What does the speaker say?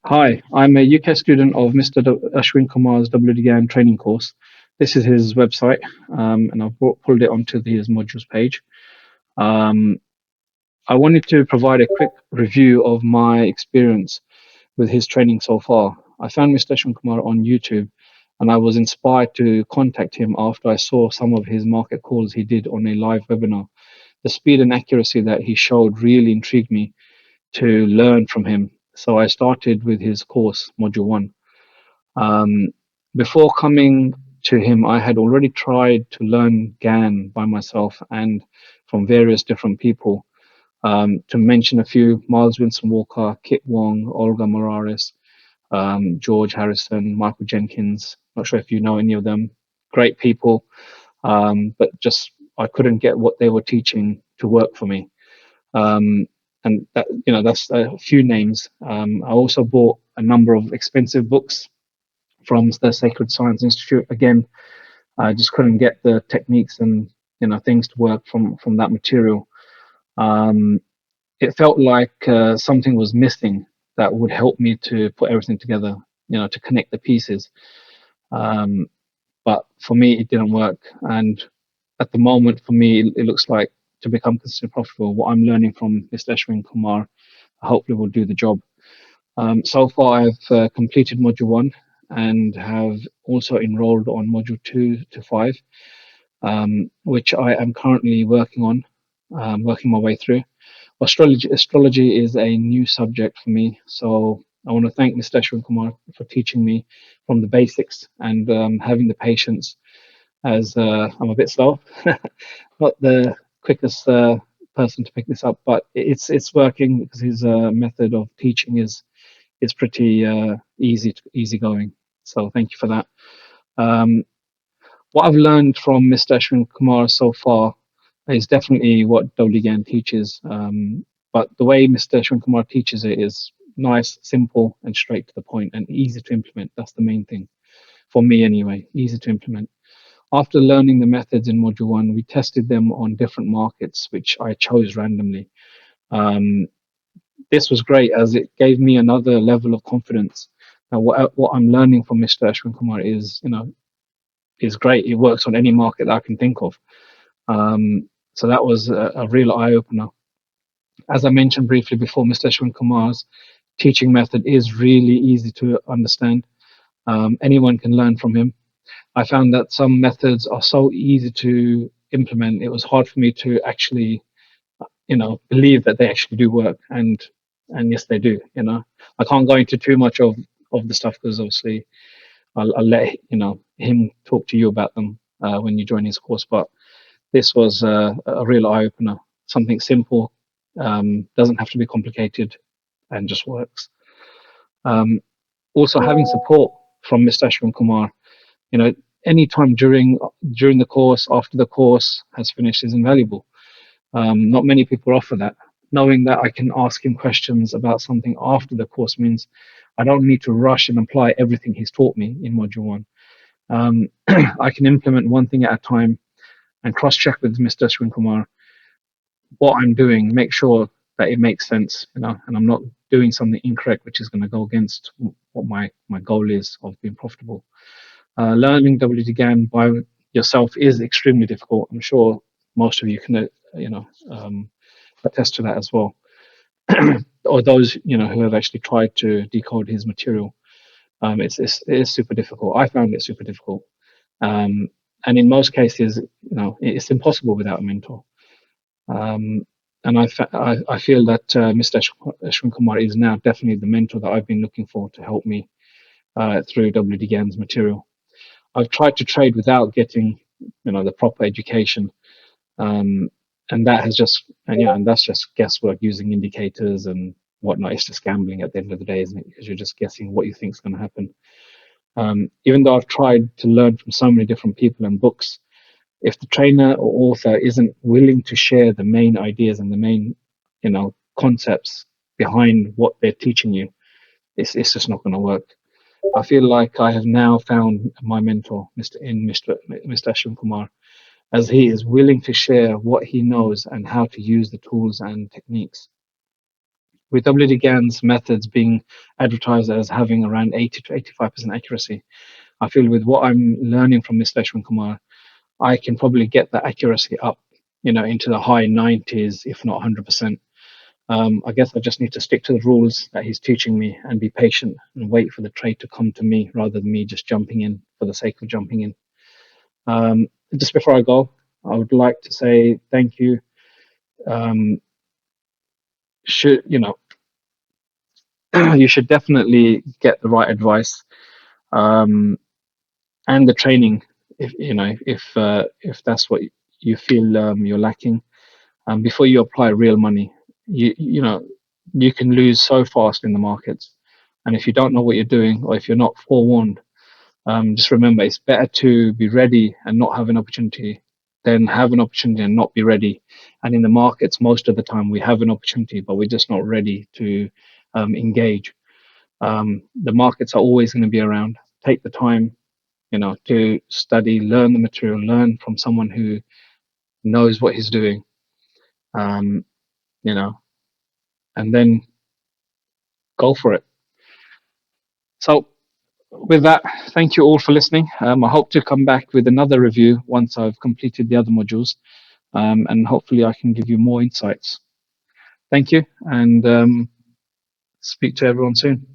Hi, I'm a UK student of Mr. Ashwin Kumar's W D Gann training course. This is his website, and I've pulled it onto his modules page. Um, I wanted to provide a quick review of my experience with his training so far. I found Mr. Ashwin Kumar on YouTube, and I was inspired to contact him after I saw some of his market calls he did on a live webinar. The speed and accuracy that he showed really intrigued me to learn from him. So I started with his course, Module 1. Before coming to him, I had already tried to learn Gann by myself and from various different people. To mention a few, Miles Winston Walker, Kit Wong, Olga Morales, George Harrison, Michael Jenkins. Not sure if you know any of them. Great people, but just I couldn't get what they were teaching to work for me. And that, that's a few names. I also bought a number of expensive books from the Sacred Science Institute. Again, I just couldn't get the techniques and things to work from that material. Um, it felt like something was missing that would help me to put everything together, to connect the pieces. Um, but for me, it didn't work. And at the moment, for me, it looks like to become considered profitable, what I'm learning from Mr. Ashwin Kumar hopefully will do the job. So far, I've completed Module 1 and have also enrolled on Module 2 to 5, which I am currently working on, working my way through. Astrology is a new subject for me, so I want to thank Mr. Ashwin Kumar for teaching me from the basics and having the patience, as I'm a bit slow, not the quickest person to pick this up, but it's working because his method of teaching is pretty easy going. So thank you for that. Um, what I've learned from Mr. Ashwin Kumar so far is definitely what W. Gann teaches. But the way Mr. Ashwin Kumar teaches it is nice, simple, and straight to the point, and easy to implement. That's the main thing for me, anyway. Easy to implement. After learning the methods in Module 1, we tested them on different markets, which I chose randomly. Um, this was great as it gave me another level of confidence. Now, what I'm learning from Mr. Ashwin Kumar is great. It works on any market that I can think of. So that was a real eye opener. As I mentioned briefly before, Mr. Ashwin Kumar's teaching method is really easy to understand. Anyone can learn from him. I found that some methods are so easy to implement. It was hard for me to actually, believe that they actually do work, and yes, they do. I can't go into too much of the stuff because obviously I'll let him talk to you about them when you join his course. But this was a real eye opener. Something simple, doesn't have to be complicated, and just works. Also, having support from Mr. Ashwin Kumar, you know, any time during the course, after the course has finished, is invaluable. Not many people offer that. Knowing that I can ask him questions about something after the course means I don't need to rush and apply everything he's taught me in Module 1. I can implement one thing at a time and cross-check with Mr. Ashwin Kumar what I'm doing, make sure that it makes sense, and I'm not doing something incorrect, which is going to go against what my goal is of being profitable. Learning W D Gann by yourself is extremely difficult. I'm sure most of you can, attest to that as well. Or those who have actually tried to decode his material. It is super difficult. I found it super difficult, and in most cases, it's impossible without a mentor. And I feel that Mr. Ashwin Kumar is now definitely the mentor that I've been looking for to help me through W D Gann's material. I've tried to trade without getting, the proper education, and that has just, and that's just guesswork using indicators and whatnot. It's just gambling at the end of the day, isn't it? Because you're just guessing what you think is going to happen. Even though I've tried to learn from so many different people and books, if the trainer or author isn't willing to share the main ideas and the main, concepts behind what they're teaching you, it's just not going to work. I feel like I have now found my mentor, Mr. Ashwin Kumar, as he is willing to share what he knows and how to use the tools and techniques. with W D Gann's methods being advertised as having around 80 to 85% accuracy, I feel with what I'm learning from Mr. Ashwin Kumar, I can probably get the accuracy up, into the high 90s, if not 100%. I guess I just need to stick to the rules that he's teaching me and be patient and wait for the trade to come to me rather than me just jumping in for the sake of jumping in. Just before I go, I would like to say thank you. Should you should definitely get the right advice and the training if that's what you feel you're lacking. Before you apply real money, you can lose so fast in the markets, and if you don't know what you're doing or if you're not forewarned, just remember it's better to be ready and not have an opportunity than have an opportunity and not be ready. And in the markets, most of the time we have an opportunity, but we're just not ready to engage. The markets are always going to be around. Take the time, to study, learn the material, learn from someone who knows what he's doing, um, and then go for it. So with that, thank you all for listening. I hope to come back with another review once I've completed the other modules, and hopefully I can give you more insights. Thank you, and speak to everyone soon.